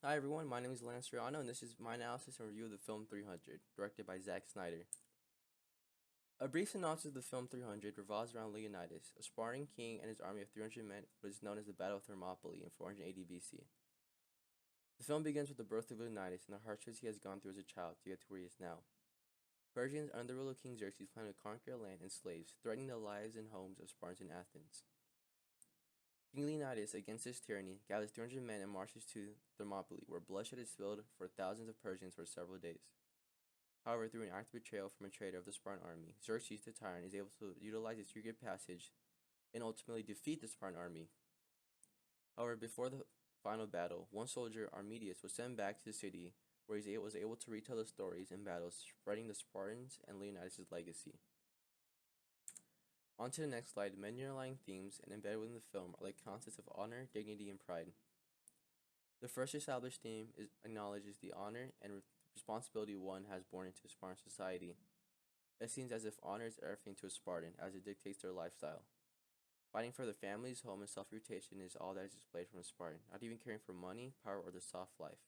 Hi everyone, my name is Lance Riano, and this is my analysis and review of the film 300, directed by Zack Snyder. A brief synopsis of the film 300 revolves around Leonidas, a Spartan king and his army of 300 men, what is known as the Battle of Thermopylae in 480 BC. The film begins with the birth of Leonidas and the hardships he has gone through as a child to get to where he is now. Persians, under the rule of King Xerxes, plan to conquer land and slaves, threatening the lives and homes of Spartans in Athens. King Leonidas, against this tyranny, gathers 300 men and marches to Thermopylae, where bloodshed is spilled for thousands of Persians for several days. However, through an act of betrayal from a traitor of the Spartan army, Xerxes the tyrant is able to utilize his secret passage and ultimately defeat the Spartan army. However, before the final battle, one soldier, Arminius, was sent back to the city where he was able to retell the stories and battles, spreading the Spartans and Leonidas' legacy. On to the next slide. Many underlying themes and embedded within the film are the concepts of honor, dignity, and pride. The first established theme acknowledges the honor and responsibility one has born into Spartan society. It seems as if honor is everything to a Spartan, as it dictates their lifestyle. Fighting for their family's home and self-reputation is all that is displayed from a Spartan, not even caring for money, power, or the soft life.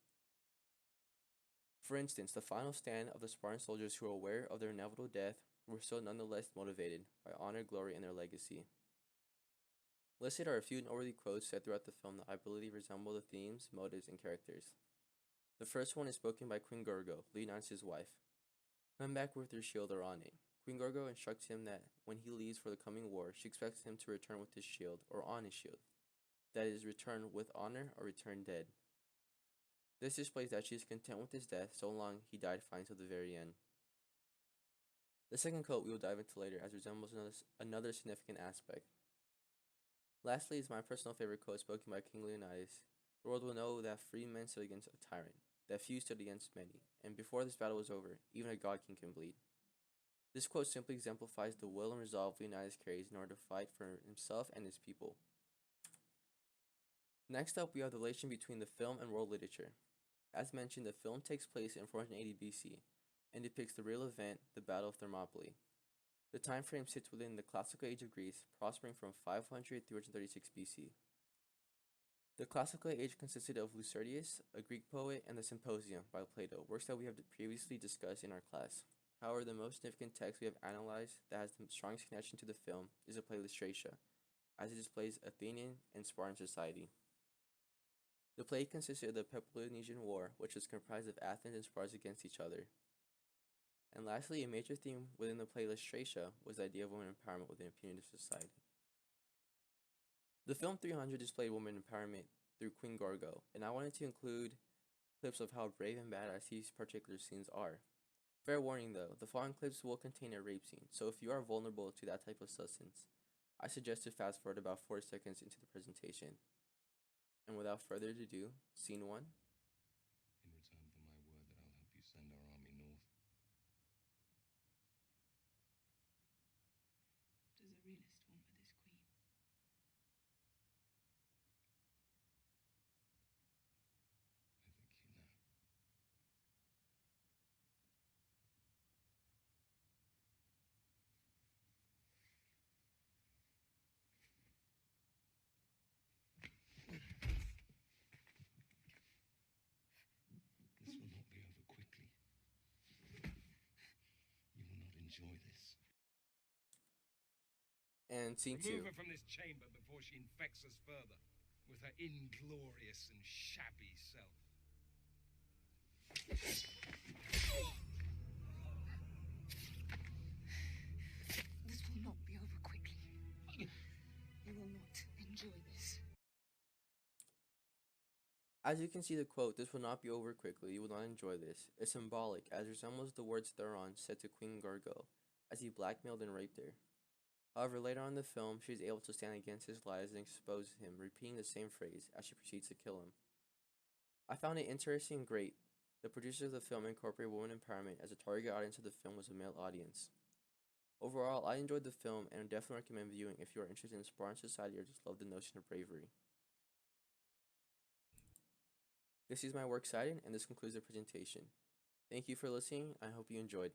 For instance, the final stand of the Spartan soldiers who were aware of their inevitable death were still nonetheless motivated by honor, glory, and their legacy. Listed are a few noteworthy quotes said throughout the film that I believe resemble the themes, motives, and characters. The first one is spoken by Queen Gorgo, Leonidas' wife. Come back with your shield or on it. Queen Gorgo instructs him that when he leaves for the coming war, she expects him to return with his shield or on his shield. That is, return with honor or return dead. This displays that she is content with his death so long he died fine till the very end. The second quote we will dive into later as it resembles another significant aspect. Lastly is my personal favorite quote spoken by King Leonidas. The world will know that free men stood against a tyrant, that few stood against many, and before this battle was over, even a god king can bleed. This quote simply exemplifies the will and resolve Leonidas carries in order to fight for himself and his people. Next up, we have the relation between the film and world literature. As mentioned, the film takes place in 480 BC and depicts the real event, the Battle of Thermopylae. The time frame sits within the classical age of Greece, prospering from 500 to 336 BC. The classical age consisted of Lycurgus, a Greek poet, and the Symposium by Plato, works that we have previously discussed in our class. However, the most significant text we have analyzed that has the strongest connection to the film is the play Lystratia, as it displays Athenian and Spartan society. The play consisted of the Peloponnesian War, which was comprised of Athens and Sparta against each other. And lastly, a major theme within the play Lystratia was the idea of women empowerment within a punitive society. The film 300 displayed women empowerment through Queen Gorgo, and I wanted to include clips of how brave and badass these particular scenes are. Fair warning though, the following clips will contain a rape scene, so if you are vulnerable to that type of substance, I suggest to fast forward about 40 seconds into the presentation. And without further ado, scene 1. In return for my word that I'll help you send our army north. What does a realist want with his queen? I think you know. This will not be over quickly. You will not enjoy this. And scene 2. Remove her from this chamber before she infects us further with her inglorious and shabby self. This will not be over quickly. You will not enjoy this. As you can see the quote, "This will not be over quickly, you will not enjoy this," is symbolic as it resembles the words Theron said to Queen Gorgo as he blackmailed and raped her. However, later on in the film, she is able to stand against his lies and expose him, repeating the same phrase as she proceeds to kill him. I found it interesting and great. The producers of the film incorporated women empowerment as the target audience of the film was a male audience. Overall, I enjoyed the film and would definitely recommend viewing if you are interested in Spartan society or just love the notion of bravery. This is my works cited, and this concludes the presentation. Thank you for listening. I hope you enjoyed.